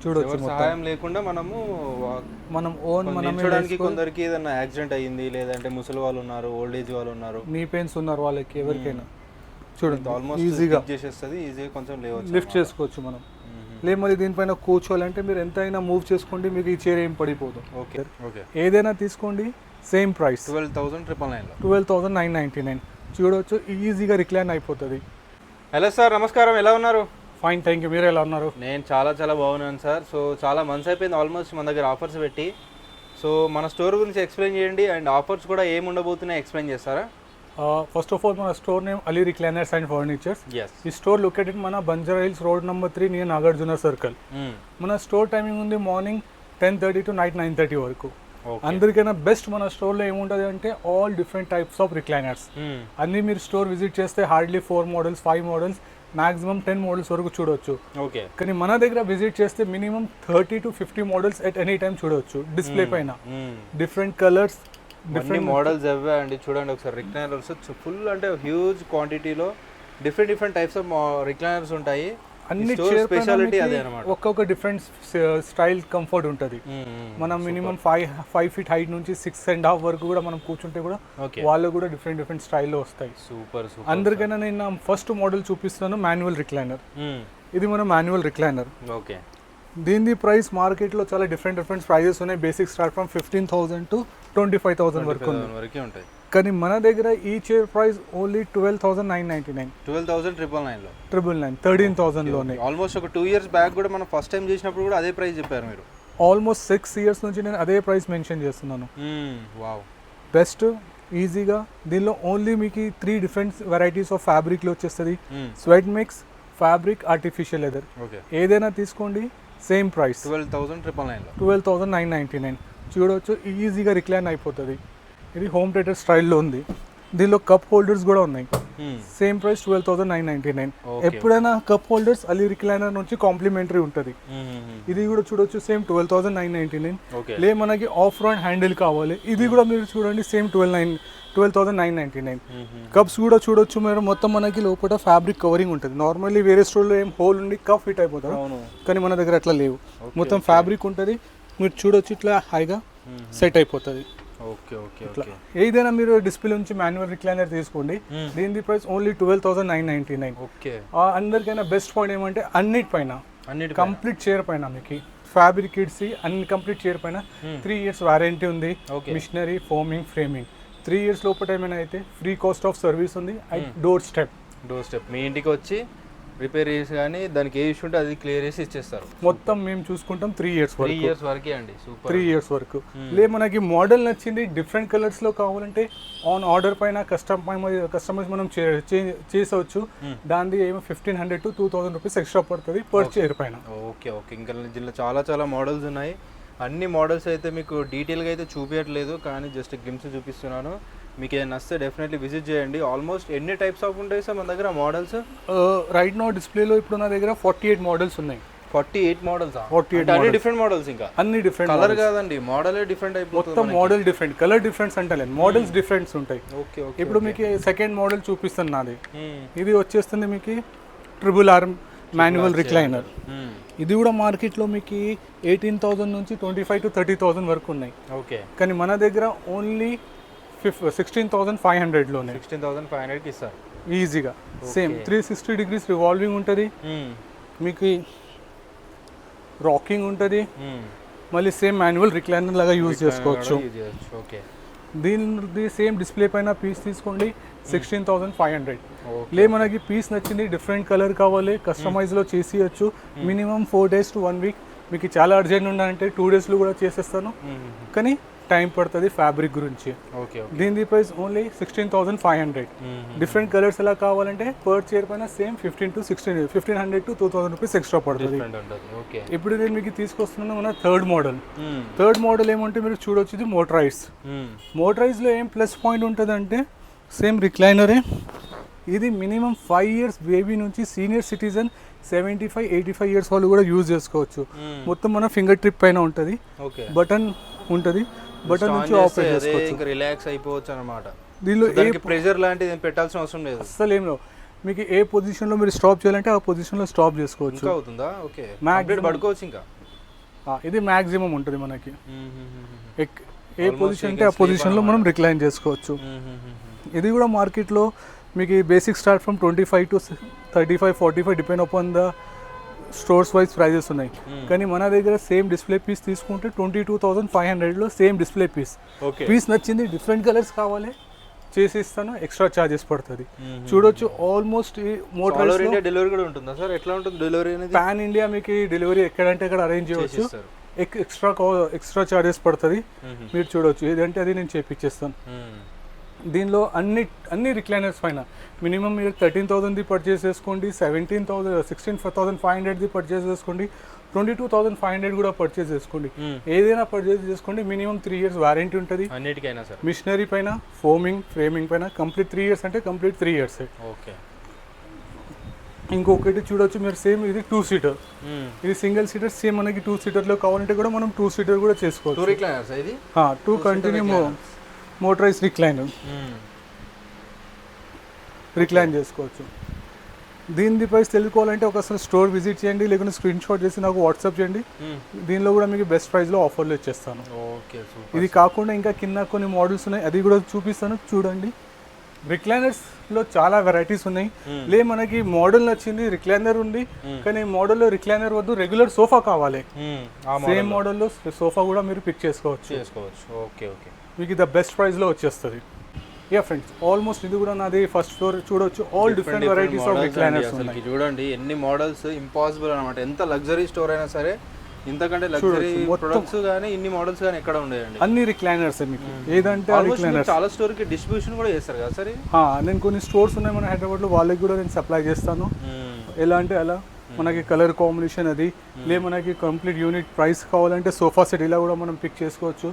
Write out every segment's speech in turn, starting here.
చూడొచ్చు. సహాయం లేకుండా మనం ఓన్ నిల్చోడానికి కొందరికి ఏదైనా యాక్సిడెంట్ అయ్యింది, లేదంటే ముసలి వాళ్ళు ఉన్నారు, ఓల్డ్ ఏజ్ వాళ్ళు ఉన్నారు, నీ పెయిన్స్ ఉన్నారు వాళ్ళకి ఎవరికైనా చూడండి ఆల్మోస్ట్ ఈజీగా చేసేస్తుంది, ఈజీగా కొంచెం లేవచ్చు, లిఫ్ట్ చేసుకోవచ్చు మనం. లేదు మరి దీనిపైన కూర్చోవాలంటే మీరు ఎంతైనా మూవ్ చేసుకోండి, మీకు ఈ చైర్ ఏం పడిపోదు. Okay okay. ఏదైనా తీసుకోండి సేమ్ ప్రైస్ 12,999. 12,999 చూడవచ్చు, ఈజీగా రిక్లైన్ అయిపోతుంది. హలో సార్, నమస్కారం, ఎలా ఉన్నారు? Fine, thank you. మీరు ఎలా ఉన్నారు? నేను చాలా బాగున్నాను సార్. సో చాలా మంత్స్ అయిపోయింది ఆల్మోస్ట్ మన దగ్గర ఆఫర్స్ పెట్టి. సో మన స్టోర్ గురించి ఎక్స్ప్లెయిన్ చేయండి, అండ్ ఆఫర్స్ కూడా ఏమి ఉండబోతున్నాయి ఎక్స్ప్లెయిన్ చేస్తారా? ఫస్ట్ ఆఫ్ ఆల్ మన store name Ali recliners and furnitures. ఈ స్టోర్ లొకేటెడ్ మన Banjara hills road number 3 near Nagarjuna circle. మన స్టోర్ టైమింగ్ ఉంది మార్నింగ్ 10:30 to నైట్ 9:30 వరకు. అందరికైనా బెస్ట్ మన స్టోర్లో ఏముంటుంది అంటే all different types of recliners. అన్ని మీరు స్టోర్ విజిట్ చేస్తే hardly 4 models 5 models maximum 10 models వరకు చూడవచ్చు. ఓకే. కానీ మన దగ్గర విజిట్ చేస్తే minimum 30 to 50 models at any time చూడవచ్చు. డిస్ప్లే పైన డిఫరెంట్ కలర్స్, డిఫరెంట్ మోడల్స్ అవే అండి. చూడండి ఒకసారి, రిక్లైనర్స్ ఫుల్ అంటే హ్యూజ్ క్వాంటిటీలో డిఫరెంట్ టైప్స్ ఆఫ్ రిక్లైనర్స్ ఉంటాయి. అన్ని స్పెషాలిటీ అదే అన్నమాట. ఒక్కొక్క డిఫరెంట్ స్టైల్ కంఫర్ట్ ఉంటుంది. మనం మినిమం 5 feet హైట్ నుంచి 6.5 వరకు కూడా మనం కూర్చుంటే కూడా వాళ్ళు కూడా డిఫరెంట్ స్టైల్లో వస్తాయి. సూపర్. అందరికైనా నేను ఫస్ట్ మోడల్ చూపిస్తున్నాను, మాన్యువల్ రిక్లైనర్. ఇది మన మాన్యువల్ రిక్లైనర్. ఓకే. దీని ప్రైస్ మార్కెట్లో చాలా డిఫరెంట్ ప్రైజెస్ ఉన్నాయి. బేసిక్ స్టార్ట్ ఫ్రమ్ 15,000 to 25,000 వరకు ఉంటాయి. కానీ మన దగ్గర ఈ చైర్ ప్రైస్ ఓన్లీ 12,999. 12,999 13,000 లోనే. ఆల్మోస్ట్ ఒక 2 years బ్యాక్ కూడా మనం ఫస్ట్ టైం చేసినప్పుడు కూడా అదే ప్రైస్ చెప్పారు మీరు. ఆల్మోస్ట్ 6 years నుంచి నేను అదే ప్రైస్ మెన్షన్ చేస్తున్నాను. వావ్, బెస్ట్ ఈజీగా. దీనిలో ఓన్లీ మీకు 3 డిఫరెంట్ వెరైటీస్ ఆఫ్ ఫ్యాబ్రిక్లో వచ్చేస్తుంది. Sweat mix, fabric, artificial leather. ఏదైనా తీసుకోండి సేమ్ ప్రైస్ 12,999 చూడవచ్చు, ఈజీగా రిక్లైన్ అయిపోతుంది. ఇది హోమ్ థియేటర్ స్టైల్లో ఉంది. దీనిలో కప్ హోల్డర్స్ కూడా ఉన్నాయి. Same price 12,999. ఎప్పుడైనా కప్ హోల్డర్స్ అలీ రిక్లైనర్ నుంచి కాంప్లిమెంటరీ ఉంటుంది. ఇది కూడా చూడొచ్చు, సేమ్ 12,999. లే మనకి ఆఫ్ రోడ్ హ్యాండిల్ కావాలి, ఇది కూడా మీరు చూడండి, సేమ్ 12,999. కప్స్ కూడా చూడొచ్చు మీరు, మొత్తం మనకి లోపల ఫ్యాబ్రిక్ కవరింగ్ ఉంటుంది. నార్మల్లీ వేరే స్టోర్లో ఏం హోల్ ఉండి కప్ ఫిట్ అయిపోతారు, కానీ మన దగ్గర అట్లా లేవు. మొత్తం ఫ్యాబ్రిక్ ఉంటుంది, మీరు చూడొచ్చు, ఇట్లా హైగా సెట్ అయిపోతుంది. ఏదైనా మీరు డిస్ప్లే నుంచి మాన్యువల్ రిక్లైనర్ తీసుకోండి. దీని ప్రైస్ ఓన్లీ 12,999. అందరికైనా బెస్ట్ పాయింట్ ఏమంటే అన్నిటిపైన కంప్లీట్ చైర్ పైన మీకు ఫ్యాబ్రిక్ కిడ్స్ అన్ని కంప్లీట్ చైర్ పైన 3 years వారంటీ ఉంది. మిషనరీ, ఫోమింగ్, ఫ్రేమింగ్ 3 years లోపల ఏమైనా అయితే ఫ్రీ కాస్ట్ ఆఫ్ సర్వీస్ ఉంది. డోర్ స్టెప్ మీ ఇంటికి వచ్చి రిపేర్ చేసి కానీ దానికి ఏ ఇష్యూ ఉంటే అది క్లియర్ చేసి ఇచ్చేస్తారు. మొత్తం మేము చూసుకుంటాం 3 years వరకే అండి. సూపర్. 3 years వరకు. లే మనకి మోడల్ నచ్చింది, డిఫరెంట్ కలర్స్ లో కావాలంటే ఆన్ ఆర్డర్ పైన కస్టమైజ్ మనం చేసవచ్చు. దాని ఏమో 1,500 to 2,000 రూపీస్ ఎక్స్ట్రా పడుతుంది పర్ చైర్ పైన. ఓకే. ఇంకా దీనిలో చాలా మోడల్స్ ఉన్నాయి. అన్ని మోడల్స్ అయితే మీకు డీటెయిల్గా అయితే చూపించట్లేదు, కానీ జస్ట్ గ్లిమ్స్ చూపిస్తున్నాను. మీకు ఏదైనా నచ్చితే డెఫినెట్లీ విజిట్ చేయండి. ఆల్మోస్ట్ ఎన్ని టైప్స్ ఆఫ్ ఉంటాయి సార్ మన దగ్గర మోడల్స్? రైట్ నో డిస్ప్లేలో ఇప్పుడు నా దగ్గర 48 మోడల్స్ ఉన్నాయి. 48 మోడల్స్? 48 అన్ని డిఫరెంట్ మోడల్స్. ఇంకా అన్ని డిఫరెంట్ కలర్ కాదండి, మోడలే డిఫరెంట్ అయిపోతుంది. మొత్తం మోడల్ డిఫరెంట్, కలర్ డిఫరెన్స్ అంటే మోడల్స్ డిఫరెంట్స్ ఉంటాయి. ఇప్పుడు మీకు సెకండ్ మోడల్ చూపిస్తాను నాది. ఇది వచ్చేస్తుంది మీకు ట్రిపుల్ ఆర్మ్ మాన్యువల్ రిక్లైనర్. ఇది కూడా మార్కెట్లో మీకు 18,000 నుంచి 25,000 to 30,000 వరకు ఉన్నాయి. ఓకే. కానీ మన దగ్గర ఓన్లీ 16,500 లోనే 16,500కి ఇస్తారు ఈజీగా. సేమ్ 360 degrees రివాల్వింగ్ ఉంటుంది, మీకు రాకింగ్ ఉంటుంది, మళ్ళీ సేమ్ మాన్యువల్ రిక్లైనర్ లాగా యూజ్ చేసుకోవచ్చు. దీని సేమ్ డిస్ప్లే పైన పీస్ తీసుకోండి, 16,500. లే మనకి పీస్ నచ్చింది, డిఫరెంట్ కలర్ కావాలి, కస్టమైజ్లో చేసేయచ్చు. Minimum 4 days to 1 week. మీకు చాలా అర్జెంట్ ఉండాలంటే 2 daysలో కూడా చేసేస్తాను, కానీ టైం పడుతుంది ఫ్యాబ్రిక్ గురించి. దీని ప్రైస్ ఓన్లీ 16,500. డిఫరెంట్ కలర్స్ ఎలా కావాలంటే పర్ చైర్ పైన సేమ్ 1,500 to 2,000 రూపీస్ ఎక్స్ట్రా పడుతుంది. ఇప్పుడు నేను మీకు తీసుకొస్తున్నాను మన థర్డ్ మోడల్ ఏమంటే మీరు చూడొచ్చు, ఇది మోటరైజ్లో ఏం ప్లస్ పాయింట్ ఉంటుంది అంటే సేమ్ రిక్లైనరే. ఇది మినిమం 5 years బేబీ నుంచి సీనియర్ సిటిజన్ 75-85 years వాళ్ళు కూడా యూజ్ చేసుకోవచ్చు. మొత్తం మన ఫింగర్ ట్రిప్ పైన ఉంటుంది, బటన్ ఉంటుంది, బటన్ నుంచి ఆపరేట్ చేసుకోవచ్చు, ఇంకా రిలాక్స్ అయిపోవచ్చు అన్నమాట. దీనిలో ఏ ప్రెజర్ లాంటిది పెట్టాల్సిన అవసరం లేదు అసలు. ఏం లేవు, మీకు ఏ పొజిషన్లో మీరు స్టాప్ చేయాలంటే ఆ పొజిషన్లో స్టాప్ చేసుకోవచ్చు. అవుతుందా? ఓకే. పడుకోవచ్చు ఇంకా ఇది మ్యాక్సిమం ఉంటుంది మనకి. ఏ పొజిషన్ అంటే ఆ పొజిషన్లో మనం రిక్లైన్ చేసుకోవచ్చు. ఇది కూడా మార్కెట్లో మీకు basic start from 25 to 35, 45 depend upon the stores wise prices ఉన్నాయి. కానీ మన దగ్గర సేమ్ డిస్ప్లే పీస్ తీసుకుంటే 22,500లో సేమ్ డిస్ప్లే పీస్ నచ్చింది, డిఫరెంట్ కలర్స్ కావాలి చేసి ఇస్తాను, ఎక్స్ట్రా చార్జెస్ పడుతుంది. చూడొచ్చు ఆల్మోస్ట్ ఈ మోటార్ డెలివరీ కూడా ఉంటుందా సార్? ఎట్లా ఉంటుంది డెలివరీ అనేది? పాన్ ఇండియా మీకు డెలివరీ ఎక్కడంటే అక్కడ అరేంజ్ చేయవచ్చు, ఎక్స్ట్రా చార్జెస్ పడుతుంది. మీరు చూడవచ్చు, ఏదంటే అది నేను చేపిచ్చేస్తాను. దీనిలో అన్ని రిక్లైనర్స్ పైన మినిమం మీరు 13,000ది పర్చేస్ చేసుకోండి, 16,500ది పర్చేస్ చేసుకోండి, 22,500 కూడా పర్చేస్ చేసుకోండి. ఏదైనా పర్చేస్ చేసుకోండి, మినిమం 3 years వారంటీ ఉంటుంది అన్నిటికైనా సార్. మిషనరీ పైన, ఫోమింగ్, ఫ్రేమింగ్ పైన కంప్లీట్ 3 years అంటే కంప్లీట్ 3 years. ఓకే. ఇంకొకటి చూడొచ్చు మీరు, సేమ్ ఇది 2 seater, ఇది సింగిల్ సీటర్. సేమ్ మనకి 2 seaterలో కావాలంటే కూడా మనం 2 seater కూడా చేసుకోవచ్చు. 2 రిక్లైనర్స్ ఇది? 2 కంటిన్యూ మోటరైజ్ రిక్లైన్ చేసుకోవచ్చు. దీని ప్రైస్ తెలుసుకోవాలంటే ఒకసారి స్టోర్ విజిట్ చేయండి, లేకుంటే స్క్రీన్ షాట్ చేసి నాకు వాట్సాప్ చేయండి. దీనిలో కూడా మీకు బెస్ట్ ప్రైస్లో ఆఫర్లు ఇచ్చేస్తాను. ఓకే. ఇది కాకుండా ఇంకా కింద కొన్ని మోడల్స్ ఉన్నాయి, అది కూడా చూపిస్తాను చూడండి. రిక్లైనర్స్లో చాలా వెరైటీస్ ఉన్నాయి. మనకి మోడల్ నచ్చింది, రిక్లైనర్ ఉంది, కానీ మోడల్లో రిక్లైనర్ వద్దు, రెగ్యులర్ సోఫా కావాలి, సేమ్ మోడల్లో సోఫా కూడా మీరు పిక్ చేసుకోవచ్చు. ఓకే. మీకు ద బెస్ట్ ప్రైస్లో వచ్చేస్తుంది. ఫ్రెండ్స్, ఆల్మోస్ట్ ఇది కూడా నాది ఫస్ట్ ఫ్లోర్. చూడొచ్చు all different varieties of recliners ఉన్నాయి. చూడండి ఎన్ని మోడల్స్, ఇంపాసిబుల్ అనమాట. ఎంత లగ్జరీ స్టోర్ అయినా సరే ఇంతకంటే లగ్జరీ ప్రొడక్ట్స్ కానీ ఇన్ని మోడల్స్ కానీ ఎక్కడ ఉండేయండి. అన్ని రిక్లైనర్స్ మీకు ఏదంటే చాలా స్టోర్ కి డిస్ట్రిబ్యూషన్ కూడా చేస్తారు కదా సార్? నేను కొన్ని స్టోర్స్ ఉన్నాయి మన హైదరాబాద్లో, వాళ్ళకి కూడా నేను సప్లై చేస్తాను. ఎలా అంటే అలా మనకి కలర్ కాంబినేషన్ అది, మనకి కంప్లీట్ యూనిట్ ప్రైస్ కావాలంటే సోఫా సెట్ ఇలా కూడా మనం పిక్ చేసుకోవచ్చు.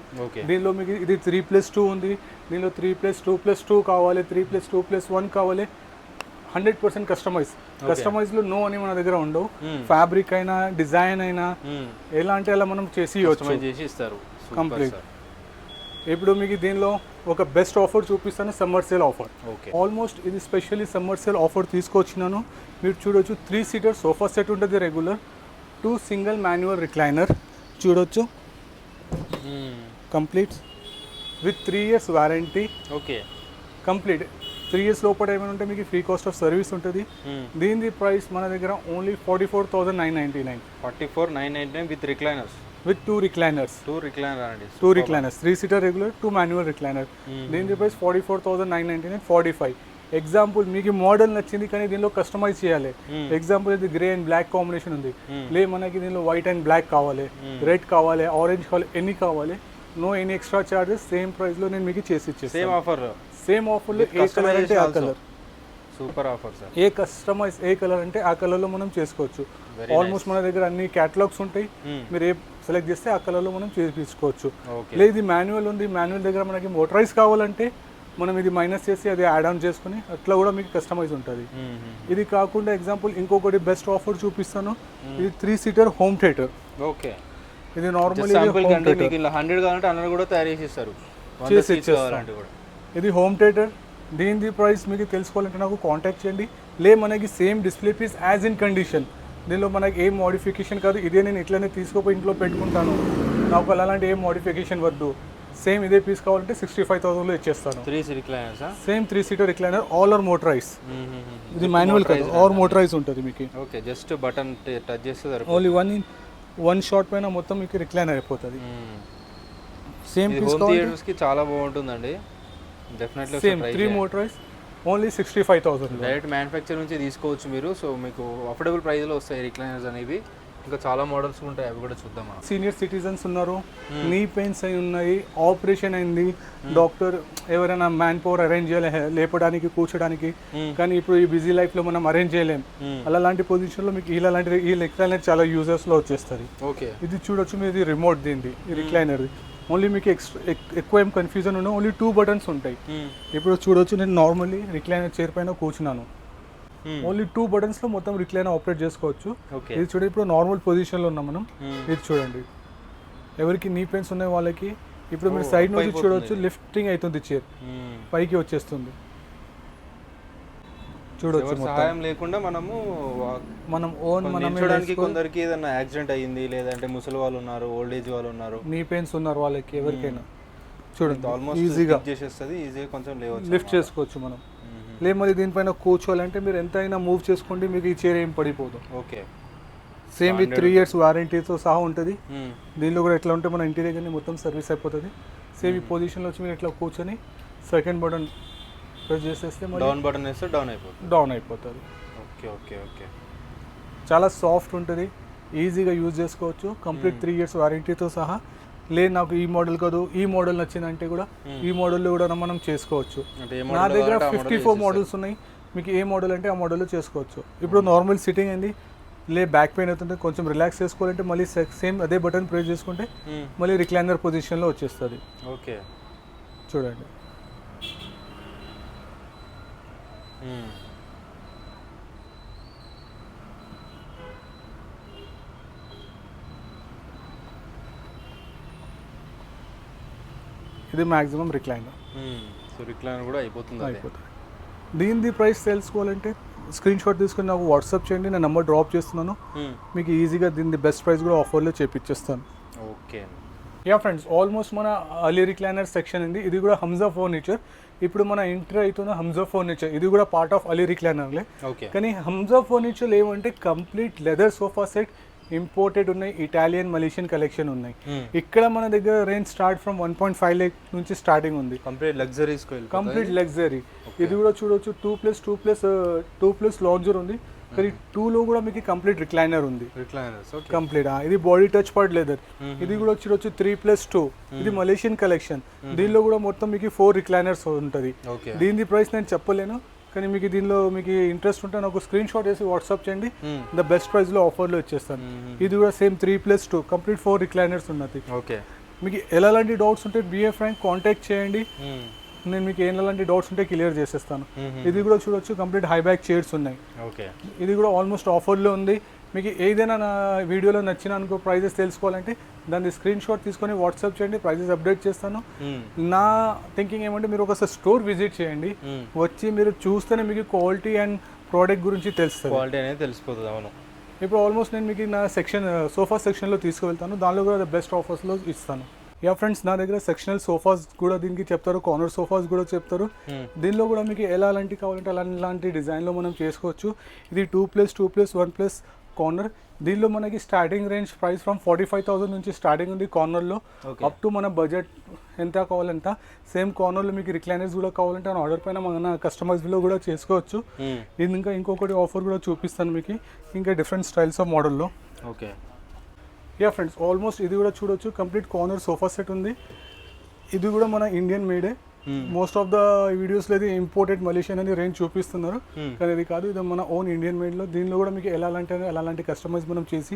దీనిలో మీకు ఇది 3+2 ఉంది, దీనిలో 3+2+2 కావాలి, 3+2+1 కావాలి. 100% కస్టమైజ్లో నో అని మన దగ్గర ఉండవు. ఫ్యాబ్రిక్ అయినా, డిజైన్ అయినా, ఎలా అంటే అలా మనం చేసి ఇస్తారు కంప్లీట్. ఇప్పుడు మీకు దీనిలో ఒక బెస్ట్ ఆఫర్ చూపిస్తాను, సమ్మర్ సేల్ ఆఫర్. ఆల్మోస్ట్ ఇది స్పెషల్లీ సమ్మర్ సేల్ ఆఫర్ తీసుకొచ్చినాను. మీరు చూడొచ్చు 3 seater సోఫా సెట్ ఉంటుంది రెగ్యులర్, 2 single మాన్యువల్ రిక్లైనర్ చూడొచ్చు, complete with 3 years warranty. Okay. Complete 3 years లోపల ఏమైనా ఉంటే మీకు ఫ్రీ కాస్ట్ ఆఫ్ సర్వీస్ ఉంటుంది. దీని ప్రైస్ మన దగ్గర only 44,999. 44,999 with recliners, with 2 recliners. 2 recliners, 3 seater regular, 2 manual recliner. దీని ప్రైస్ 44,999, 45. ఎగ్జాంపుల్ మీకు మోడల్ నచ్చింది కానీ దీనిలో కస్టమైజ్ చేయాలి. ఎగ్జాంపుల్ ఇది గ్రే అండ్ బ్లాక్ కాంబినేషన్ ఉంది, మనకి దీనిలో వైట్ అండ్ బ్లాక్ కావాలి, రెడ్ కావాలి, ఆరెంజ్ కావాలి, ఎన్ని కావాలి, no any extra charges, same ప్రైస్లో నేను మీకు చేసి ఇచ్చేస్తాను. సేమ్ ఆఫర్లో ఏ కలర్ అంటే ఆ కలర్. Super offer sir. ఏ కలర్ అంటే ఆ కలర్లో మనం చేసుకోవచ్చు. ఆల్మోస్ట్ మన దగ్గర అన్ని క్యాటలాగ్స్ ఉంటాయి, మీరు ఏ సెలెక్ట్ చేస్తే ఆ కలర్లో మనం చేయించుకోవచ్చు. లేదు ఇది మాన్యువల్ ఉంది, మాన్యువల్ దగ్గర మనకి మోటరైజ్ కావాలంటే మనం ఇది మైనస్ చేసి అది యాడ్ ఆన్ చేసుకుని అట్లా కూడా మీకు కస్టమైజ్ ఉంటుంది. ఇది కాకుండా ఎగ్జాంపుల్ ఇంకొకటి బెస్ట్ ఆఫర్ చూపిస్తాను, ఇది 3 seater హోమ్ థియేటర్. ఓకే. ఇది నార్మల్ 100 కావాలంటే 100 కూడా తయారు చేసి ఇస్తారు. ఇది హోమ్ థియేటర్. దీని ప్రైస్ మీకు తెలుసుకోవాలంటే నాకు కాంటాక్ట్ చేయండి. మనకి same display piece as in condition, దీనిలో మనకి ఏం మోడిఫికేషన్ కాదు. ఇదే నేను ఇట్లనే తీసుకుపోయి ఇంట్లో పెట్టుకుంటాను, నాకు అలాంటి ఏం మోడిఫికేషన్ వద్దు. సేమ్ ఇదే పీస్ కావాలంటే 65,000లో ఇచ్చేస్తాను. 3 recliners, same 3 seater recliner, all are motorise. ఇది మాన్యువల్ కాదు, ఆర్ మోటరైజ్ ఉంటుంది మీకు. ఓకే. జస్ట్ బటన్ టచ్ చేస్తే ఓన్లీ వన్ షాట్ పైన మొత్తం మీకు రిక్లైనర్ అయిపోతుంది. సేమ్ పీస్ థియేటర్స్ కి చాలా బాగుంటుందండి. Definitely same 3 motorise, only 65,000. Direct manufacture నుంచి తీసుకోవచ్చు మీరు. సో మీకు అఫోర్డబుల్ ప్రైస్లో వస్తాయి రిక్లైనర్స్ అనేవి. ఇంకా చాలా మోడల్స్ ఉంటాయి, అవి కూడా చూద్దాం. సీనియర్ సిటిజన్స్ ఉన్నారు, నీ పెయిన్స్ అయి ఉన్నాయి, ఆపరేషన్ అయింది, డాక్టర్ ఎవరైనా మ్యాన్ పవర్ అరేంజ్ చేయాలి లేపడానికి, కూర్చోడానికి, కానీ ఇప్పుడు ఈ బిజీ లైఫ్లో మనం అరేంజ్ చేయలేం. అలాంటి పొజిషన్లో మీకు ఇలాంటి ఈ రిక్లైనర్ చాలా యూజర్స్లో వచ్చేస్తుంది. ఓకే. ఇది చూడొచ్చు మీరు, ఇది రిమోట్ దీనిది, ఈ రిక్లైనర్. ఓన్లీ మీకు ఎక్కువ ఏం కన్ఫ్యూజన్ ఉన్నా, ఓన్లీ 2 buttons ఉంటాయి. ఇప్పుడు చూడొచ్చు నేను నార్మల్లీ రిక్లైనర్ చైర్ పైన కూర్చున్నాను, ఓన్లీ 2 buttonsలో మొత్తం రిక్లైనర్ ఆపరేట్ చేసుకోవచ్చు. ఇది చూడండి, ఇప్పుడు నార్మల్ పొజిషన్లో ఉన్నాం మనం. ఇది చూడండి, ఎవరికి నీ పెయిన్స్ ఉన్నాయి వాళ్ళకి ఇప్పుడు మీరు సైడ్ నుంచి చూడవచ్చు, లిఫ్టింగ్ అవుతుంది, చైర్ పైకి వచ్చేస్తుంది. చూడొచ్చు ఎవరి సహాయం లేకుండా మనము మనం ఓన్ మనం నిల్చోడానికి కొందరికి ఏదైనా యాక్సిడెంట్ అయ్యింది, లేదంటే ముసలి వాళ్ళు ఉన్నారు, ఓల్డ్ ఏజ్ వాళ్ళు ఉన్నారు, నీ పెయిన్స్ ఉన్నారు వాళ్ళకి ఎవరికైనా చూడండి ఆల్మోస్ట్ ఈజీగా చేసేస్తుంది, ఈజీగా కొంచెం లేవచ్చు, లిఫ్ట్ చేసుకోవచ్చు మనం. లేదు మరి దీనిపైన కూర్చోవాలంటే మీరు ఎంతైనా మూవ్ చేసుకోండి, మీకు ఈ చైర్ ఏం పడిపోదు. ఓకే, సేమ్ విత్ 3 years వారంటీతో సహా ఉంటుంది. దీనిలో కూడా ఎట్లా ఉంటే మన ఇంటి దగ్గరనే మొత్తం సర్వీస్ అయిపోతుంది. సేమ్ ఈ పొజిషన్లో వచ్చి మీరు ఇట్లా కూర్చొని సెకండ్ బటన్ ప్రెస్ చేసేస్తే డౌన్ బటన్ వేస్తే డౌన్ అయిపోతుంది. ఓకే ఓకే ఓకే, చాలా సాఫ్ట్ ఉంటుంది, ఈజీగా యూజ్ చేసుకోవచ్చు. కంప్లీట్ 3 years వారంటీతో సహా. లేదు నాకు ఈ మోడల్ కాదు, ఈ మోడల్ నచ్చిందంటే కూడా ఈ మోడల్లో కూడా మనం చేసుకోవచ్చు. నా దగ్గర 54 మోడల్స్ ఉన్నాయి, మీకు ఏ మోడల్ అంటే ఆ మోడల్లో చేసుకోవచ్చు. ఇప్పుడు నార్మల్ సిట్టింగ్ అయింది, లే బ్యాక్ పెయిన్ అవుతుంది, కొంచెం రిలాక్స్ చేసుకోవాలంటే మళ్ళీ సేమ్ అదే బటన్ ప్రెస్ చేసుకుంటే మళ్ళీ రిక్లైనర్ పొజిషన్లో వచ్చేస్తుంది. ఓకే చూడండి, ఇది మ్యాక్సిమం రిక్లైనర్. సో రిక్లైనర్ కూడా అయిపోతుంది. దీనిది ప్రైస్ తెలుసుకోవాలంటే స్క్రీన్ షాట్ తీసుకుని నాకు వాట్సాప్ చేయండి, నా నెంబర్ డ్రాప్ చేస్తున్నాను. మీకు ఈజీగా దీని బెస్ట్ ప్రైస్ కూడా ఆఫర్లో చేపిచ్చేస్తాను. ఓకే యా ఫ్రెండ్స్, ఆల్మోస్ట్ మన అలీ రిక్లైనర్ సెక్షన్ ఉంది. ఇది కూడా హంజా ఫర్నిచర్. ఇప్పుడు మన ఎంట్రీ అవుతున్న హంజా ఫర్నిచర్, ఇది కూడా పార్ట్ ఆఫ్ అలీ రిక్లైనర్లే. కానీ హంజా ఫర్నిచర్ ఏమంటే complete leather sofa set imported ఉన్నాయి, ఇటాలియన్ మలేషియన్ కలెక్షన్ ఉన్నాయి. ఇక్కడ మన దగ్గర రేంజ్ స్టార్ట్ ఫ్రమ్ 1.5 lakh నుంచి స్టార్టింగ్ ఉంది. Complete luxury. ఇది కూడా చూడొచ్చు, 2+2+2+ లాంజర్ ఉంది. కానీ 2లో కూడా మీకు కంప్లీట్ రిక్లైనర్ ఉంది. కంప్లీట్ ఇది బాడీ టచ్ పార్ట్ లెదర్. ఇది కూడా చూడొచ్చు 3+2. ఇది మలేషియన్ కలెక్షన్. దీనిలో కూడా మొత్తం మీకు 4 రిక్లైనర్స్ ఉంటుంది. దీని ప్రైస్ నేను చెప్పలేను, కానీ మీకు దీనిలో మీకు ఇంట్రెస్ట్ ఉంటే నాకు స్క్రీన్ షాట్ వేసి వాట్సాప్ చేయండి, ద బెస్ట్ ప్రైస్లో ఆఫర్లో ఇచ్చేస్తాను. ఇది కూడా సేమ్ 3+2 కంప్లీట్ 4 రిక్లైనర్స్ ఉన్నది. ఓకే, మీకు ఎలాంటి డౌట్స్ ఉంటే బిఏ ఫ్రాంక్ కాంటాక్ట్ చేయండి, నేను మీకు ఎలాంటి డౌట్స్ ఉంటే క్లియర్ చేసేస్తాను. ఇది కూడా చూడొచ్చు, కంప్లీట్ హై బ్యాక్ చైర్స్ ఉన్నాయి. ఓకే, ఇది కూడా ఆల్మోస్ట్ ఆఫర్లో ఉంది. మీకు ఏదైనా నా వీడియోలో నచ్చిన అనుకో ప్రైజెస్ తెలుసుకోవాలంటే దాన్ని స్క్రీన్ షాట్ తీసుకొని వాట్సాప్ చేయండి, ప్రైజెస్ అప్డేట్ చేస్తాను. నా థింకింగ్ ఏమంటే మీరు ఒకసారి స్టోర్ విజిట్ చేయండి, వచ్చి మీరు చూస్తేనే మీకు క్వాలిటీ అండ్ ప్రోడక్ట్ గురించి తెలుస్తుంది, క్వాలిటీ అనేది తెలిసిపోతుంది. అవును, ఇప్పుడు ఆల్మోస్ట్ నేను మీకు నా సెక్షన్ సోఫా సెక్షన్లో తీసుకువెళ్తాను, దానిలో కూడా బెస్ట్ ఆఫర్స్లో ఇస్తాను. యా ఫ్రెండ్స్, నా దగ్గర సెక్షనల్ సోఫాస్ కూడా దీనికి చెప్తారు, కార్నర్ సోఫాస్ కూడా చెప్తారు. దీనిలో కూడా మీకు ఎలాంటి కావాలంటే అలాంటి డిజైన్లో మనం చేసుకోవచ్చు. ఇది 2+2+1+ కార్నర్. దీనిలో మనకి స్టార్టింగ్ రేంజ్ ప్రైస్ ఫ్రమ్ 45,000 నుంచి స్టార్టింగ్ ఉంది కార్నర్లో. అప్ టు మన బడ్జెట్ ఎంత కావాలంట. సేమ్ కార్నర్లో మీకు రిక్లైనర్స్ కూడా కావాలంటే ఆర్డర్ పైన మన కస్టమైజ్లో కూడా చేసుకోవచ్చు. ఇది ఇంకొకటి ఆఫర్ కూడా చూపిస్తాను మీకు, ఇంకా డిఫరెంట్ స్టైల్స్ ఆఫ్ మోడల్లో. ఓకే, యా ఫ్రెండ్స్, ఆల్మోస్ట్ ఇది కూడా చూడొచ్చు, కంప్లీట్ కార్నర్ సోఫా సెట్ ఉంది. ఇది కూడా మన Indian made. Most of the వీడియోస్లో ఇది ఇంపోర్టెడ్ మలేషియన్ అని రేంజ్ చూపిస్తున్నారు, కానీ ఇది కాదు, ఇది మన ఓన్ ఇండియన్ మేడ్లో. దీనిలో కూడా మీకు ఎలాంటి కస్టమైజ్ మనం చేసి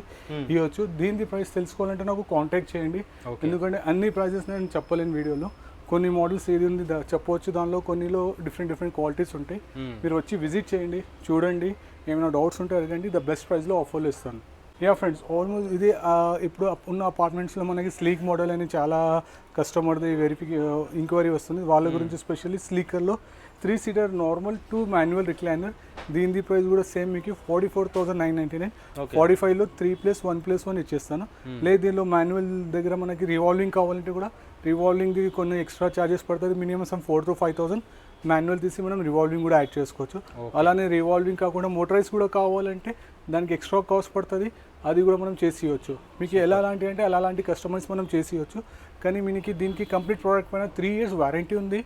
ఇవ్వచ్చు. దీని ప్రైస్ తెలుసుకోవాలంటే నాకు కాంటాక్ట్ చేయండి, ఎందుకంటే అన్ని ప్రైజెస్ నేను చెప్పలేను వీడియోలో. కొన్ని మోడల్స్ ఏది ఉంది చెప్పవచ్చు, దానిలో కొన్నిలో డిఫరెంట్ క్వాలిటీస్ ఉంటాయి. మీరు వచ్చి విజిట్ చేయండి, చూడండి, ఏమైనా డౌట్స్ ఉంటే అడగండి, ద బెస్ట్ ప్రైస్లో ఆఫర్లు ఇస్తాను. యా ఫ్రెండ్స్, ఆల్మోస్ట్ ఇది ఇప్పుడు ఉన్న అపార్ట్మెంట్స్లో మనకి స్లీక్ మోడల్ అని చాలా కస్టమర్ది ఇంక్వైరీ వస్తుంది. వాళ్ళ గురించి స్పెషల్లీ స్లీకర్లో 3 seater నార్మల్ 2 మాన్యువల్ రిక్లైనర్. దీని ప్రైస్ కూడా సేమ్ మీకు 44,999. 45లో 3+1+1 ఇచ్చేస్తాను. లేదు దీనిలో మాన్యువల్ దగ్గర మనకి రివాల్వింగ్ కావాలంటే కూడా రివాల్వింగ్ది కొన్ని ఎక్స్ట్రా ఛార్జెస్ పడుతుంది, మినిమం 4,000 to 5,000. మాన్యువల్ తీసి మనం రివాల్వింగ్ కూడా యాడ్ చేసుకోవచ్చు. అలానే రివాల్వింగ్ కాకుండా మోటరైజ్ కూడా కావాలంటే దానికి ఎక్స్ట్రా కాస్ట్ పడుతుంది, అది కూడా మనం చేసి ఇవ్వచ్చు. మీకు ఎలాంటి అంటే అలాంటి కస్టమైజ్ మనం చేసి ఇవ్వచ్చు. కానీ మీకు దీనికి కంప్లీట్ ప్రోడక్ట్ పైన 3 years వారంటీ ఉంది,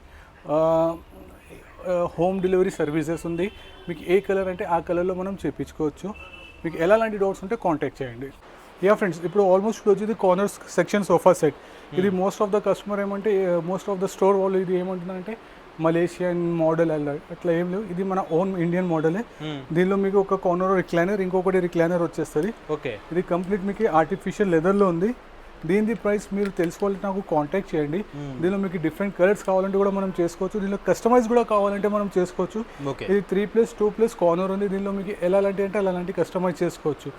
హోమ్ డెలివరీ సర్వీసెస్ ఉంది. మీకు ఏ కలర్ అంటే ఆ కలర్లో మనం చేయించుకోవచ్చు. మీకు ఎలాంటి డౌట్స్ ఉంటే కాంటాక్ట్ చేయండి. యా ఫ్రెండ్స్, ఇప్పుడు ఆల్మోస్ట్ వచ్చేది కార్నర్ సెక్షన్ సోఫా సెట్. ఇది మోస్ట్ ఆఫ్ ద కస్టమర్ ఏమంటే మోస్ట్ ఆఫ్ ద స్టోర్ వాళ్ళు ఇది ఏమంటున్నారంటే మలేషియన్ మోడల్ అట్లా ఏం లేవు, ఇది మన ఓన్ ఇండియన్ మోడలే. దీనిలో మీకు ఒక కార్నర్ రిక్లైనర్, ఇంకొకటి రిక్లైనర్ వచ్చేస్తుంది. ఓకే, ఇది కంప్లీట్ మీకు ఆర్టిఫిషియల్ లెదర్లో ఉంది. దీని ప్రైస్ మీరు తెలుసుకోవాలంటే నాకు కాంటాక్ట్ చేయండి. దీనిలో మీకు డిఫరెంట్ కలర్స్ కావాలంటే కూడా మనం చేసుకోవచ్చు, దీనిలో కస్టమైజ్ కూడా కావాలంటే మనం చేసుకోవచ్చు. ఇది 3+2+ కార్నర్ ఉంది. దీనిలో మీకు ఎలాంటి అంటే అలాంటి కస్టమైజ్ చేసుకోవచ్చు.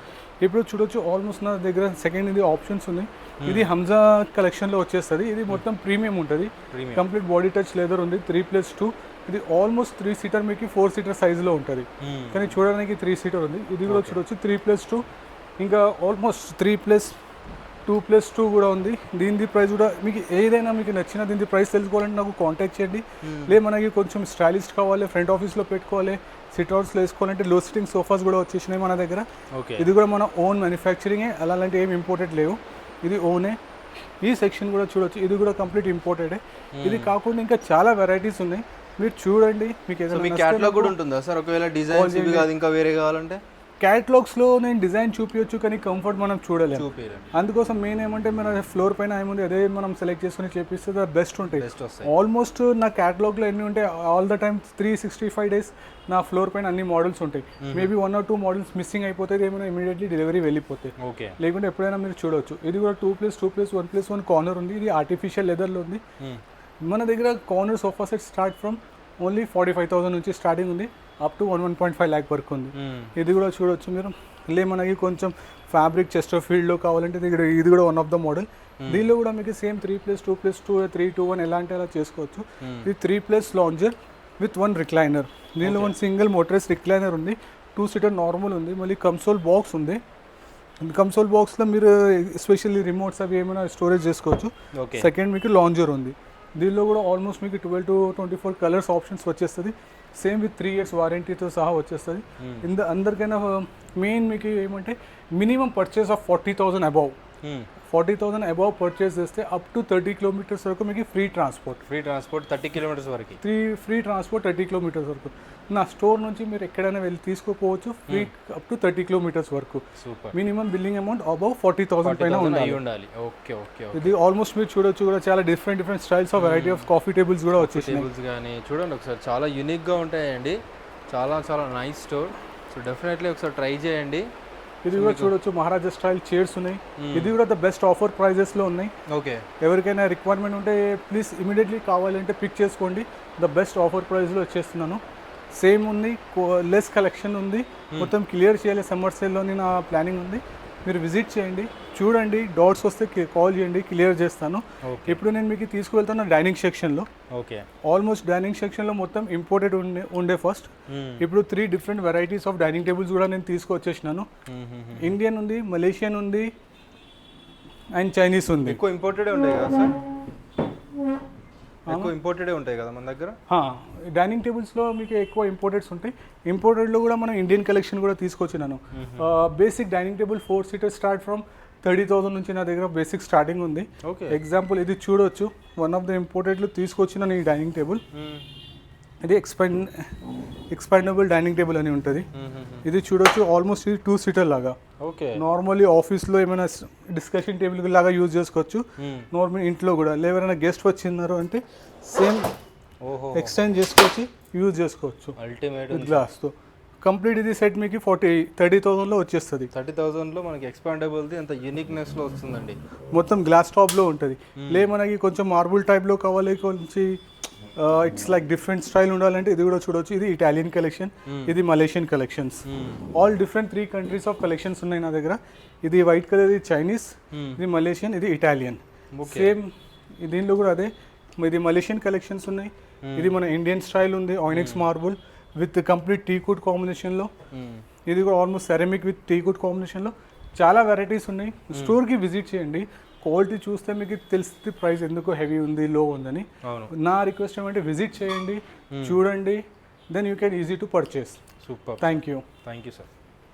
ఇప్పుడు చూడొచ్చు, ఆల్మోస్ట్ నా దగ్గర సెకండ్ ఇది ఆప్షన్స్ ఉన్నాయి. ఇది హంజా కలెక్షన్లో వచ్చేస్తుంది. ఇది మొత్తం ప్రీమియం ఉంటుంది, కంప్లీట్ బాడీ టచ్ లెదర్ ఉంది. 3+2 ఇది ఆల్మోస్ట్ 3 సీటర్ మీకు 4 సీటర్ సైజులో ఉంటుంది, కానీ చూడడానికి 3 సీటర్ ఉంది. ఇది కూడా చూడొచ్చు 3+2, ఇంకా ఆల్మోస్ట్ 3+2 కూడా ఉంది. దీని ప్రైస్ కూడా మీకు ఏదైనా మీకు నచ్చిన దీని ప్రైస్ తెలుసుకోవాలంటే నాకు కాంటాక్ట్ చేయండి. లేదు మనకి కొంచెం స్టైలిష్ కావాలి, ఫ్రంట్ ఆఫీస్లో పెట్టుకోవాలి, సిట్ అవుట్స్లో వేసుకోవాలంటే లో సిట్టింగ్ సోఫాస్ కూడా వచ్చేసినాయి మన దగ్గర. ఇది కూడా మన ఓన్ మ్యానుఫ్యాక్చరింగే, అలాంటి ఏం ఇంపోర్టెడ్ లేవు, ఇది ఓనే. ఈ సెక్షన్ కూడా చూడొచ్చు, ఇది కూడా కంప్లీట్ ఇంపోర్టెడే. ఇది కాకుండా ఇంకా చాలా వెరైటీస్ ఉన్నాయి, మీరు చూడండి. మీకు ఏదైనా క్యాటలాగ్ కూడా ఉంటుందా సార్? ఒకవేళ డిజైన్స్ ఇవి కాదు ఇంకా వేరే కావాలంటే క్యాటలాగ్స్లో నేను డిజైన్ చూపించచ్చు, కానీ కంఫర్ట్ మనం చూడలేము. అందుకోసం మెయిన్ ఏమంటే మన ఫ్లోర్ పైన ఏముంది అదే మనం సెలెక్ట్ చేసుకుని చేపిస్తే బెస్ట్ ఉంటాయి. ఆల్మోస్ట్ నా క్యాటలాగ్లో ఎన్ని ఉంటాయి, ఆల్ ద టైమ్ 365 days నా ఫ్లోర్ పైన అన్ని మోడల్స్ ఉంటాయి. మేబీ 1 or 2 మోడల్స్ మిస్సింగ్ అయిపోతాయి, ఏమైనా ఇమీడియట్లీ డెలివరీ వెళ్ళిపోతాయి. లేకుంటే ఎప్పుడైనా మీరు చూడవచ్చు. ఇది కూడా 2+2+1+1 కార్నర్ ఉంది, ఇది ఆర్టిఫిషియల్ లెదర్లో ఉంది. మన దగ్గర corner sofa set start from only 45,000 నుంచి స్టార్టింగ్ ఉంది, అప్ టు 1.5 lakh వరకు ఉంది. ఇది కూడా చూడొచ్చు మీరు. మనకి కొంచెం ఫ్యాబ్రిక్ చెస్టర్ ఫీల్డ్లో కావాలంటే ఇది కూడా వన్ ఆఫ్ ద మోడల్. దీనిలో కూడా మీకు సేమ్ 3+2+2 3-2-1 ఎలాంటి అలా చేసుకోవచ్చు. ఇది 3+ లాంజర్ విత్ 1 రిక్లైనర్. దీనిలో 1 సింగిల్ మోటరైజ్ రిక్లైనర్ ఉంది, 2 సీటర్ నార్మల్ ఉంది, మళ్ళీ కన్సోల్ బాక్స్ ఉంది. కన్సోల్ బాక్స్లో మీరు ఎస్పెషల్లీ రిమోట్స్ అవి ఏమైనా స్టోరేజ్ చేసుకోవచ్చు. సెకండ్ మీకు లాంజర్ ఉంది. దీనిలో కూడా ఆల్మోస్ట్ మీకు 12 to 24 కలర్స్ ఆప్షన్స్ వచ్చేస్తుంది. సేమ్ విత్ 3 years వారంటీతో సహా వచ్చేస్తుంది. అందరికైనా మెయిన్ మీకు ఏమంటే minimum purchase of 40,000 above, 40,000 above purchase చేస్తే అప్ టు 30 kilometers వరకు మీకు ఫ్రీ ట్రాన్స్పోర్ట్ 30 kilometers వరకు ఫ్రీ ట్రాన్స్పోర్ట్ 30 kilometers వరకు. నా స్టోర్ నుంచి మీరు ఎక్కడైనా వెళ్ళి తీసుకోపోవచ్చు, ఫ్రీ అప్ టు 30 kilometers వరకు. మినిమం బిల్లింగ్ అమౌంట్ అబౌవ్ 40,000 పైన ఉండాలి. ఇది ఆల్మోస్ట్ మీరు చూడొచ్చు కూడా చాలా different styles of variety of coffee tables కూడా వచ్చేసాయి. కానీ చూడండి ఒకసారి, చాలా యూనిక్గా ఉంటాయండి, చాలా నైస్ స్టోర్. సో డెఫినెట్లీ ఒకసారి ట్రై చేయండి. ఇది కూడా చూడొచ్చు, మహారాజా స్టైల్ చైర్స్ ఉన్నాయి. ఇది కూడా ద బెస్ట్ ఆఫర్ ప్రైజెస్లో ఉన్నాయి. ఎవరికైనా రిక్వైర్మెంట్ ఉంటే ప్లీజ్ ఇమీడియట్లీ కావాలంటే పిక్ చేసుకోండి, ద బెస్ట్ ఆఫర్ ప్రైస్లో వచ్చేస్తున్నాను. సేమ్ ఉంది, లెస్ కలెక్షన్ ఉంది, మొత్తం క్లియర్ చేయాలి. సమ్మర్ సేల్లోని నా ప్లానింగ్ ఉంది, మీరు విజిట్ చేయండి, చూడండి. డౌట్స్ వస్తే కాల్ చేయండి, క్లియర్ చేస్తాను. ఇప్పుడు నేను మీకు తీసుకువెళ్తాను డైనింగ్ సెక్షన్లో. ఆల్మోస్ట్ డైనింగ్ సెక్షన్లో మొత్తం ఇంపోర్టెడ్ ఉండే ఫస్ట్. ఇప్పుడు 3 different varieties of dining tables కూడా నేను తీసుకొచ్చేసినాను. ఇండియన్ ఉంది, మలేషియన్ ఉంది, అండ్ చైనీస్ ఉంది. ఎక్కువ ఇంపోర్టెడే ఉంటాయి కదా సార్? ఎక్కువ ఇంపోర్టెడే ఉంటాయి కదా మన దగ్గర. డైనింగ్ టేబుల్స్లో మీకు ఎక్కువ ఇంపోర్టెడ్స్ ఉంటాయి. ఇంపోర్టెడ్లో కూడా మనం ఇండియన్ కలెక్షన్ కూడా తీసుకొచ్చినాను. Basic dining table 4 seater start from 30,000 నుంచి నా దగ్గర బేసిక్ స్టార్టింగ్ ఉంది. ఎగ్జాంపుల్ ఇది చూడొచ్చు, వన్ ఆఫ్ ద ఇంపోర్టెడ్లో తీసుకొచ్చిన ఈ డైనింగ్ టేబుల్. ఇది ఎక్స్పాండబుల్ డైనింగ్ టేబుల్ అని ఉంటుంది. ఇది చూడొచ్చు, ఆల్మోస్ట్ ఇది 2 seater లాగా. నార్మల్లీ ఆఫీస్లో ఏమైనా డిస్కషన్ టేబుల్ లాగా యూజ్ చేసుకోవచ్చు. నార్మల్ ఇంట్లో కూడా ఎవరైనా గెస్ట్ వచ్చినారు అంటే సేమ్ ఎక్స్టెండ్ చేసుకొచ్చి యూజ్ చేసుకోవచ్చు అల్టిమేట్ గ్లాస్తో. కంప్లీట్ ఇది సెట్ మీకు 30,000లో వచ్చేస్తుంది. 30,000లో మనకి ఎక్స్పాండబుల్ది అంత యూనిక్నెస్లో వస్తుందండి. మొత్తం గ్లాస్ టాప్లో ఉంటుంది. మనకి కొంచెం మార్బుల్ టైప్లో కావాలి, కొంచెం ఇట్స్ లైక్ డిఫరెంట్ స్టైల్ ఉండాలంటే ఇది కూడా చూడొచ్చు. ఇది ఇటాలియన్ కలెక్షన్, ఇది Malaysian collections, all different 3 countries of collections ఉన్నాయి నా దగ్గర. ఇది వైట్ కలర్, ఇది చైనీస్, ఇది మలేషియన్, ఇది ఇటాలియన్. సేమ్ దీనిలో కూడా అదే, ఇది మలేషియన్ కలెక్షన్స్ ఉన్నాయి. ఇది మన ఇండియన్ స్టైల్ ఉంది, ఆయినిక్స్ మార్బుల్ విత్ కంప్లీట్ టీకుడ్ కాంబినేషన్లో. ఇది కూడా ఆల్మోస్ట్ సెరమిక్ విత్ టీకుడ్ కాంబినేషన్లో. చాలా వెరైటీస్ ఉన్నాయి. స్టోర్కి విజిట్ చేయండి, క్వాలిటీ చూస్తే మీకు తెలుస్తుంది ప్రైస్ ఎందుకు హెవీ ఉంది, లో ఉందని. నా రిక్వెస్ట్ ఏమంటే విజిట్ చేయండి, చూడండి, then you can easy to purchase. Super, thank you sir.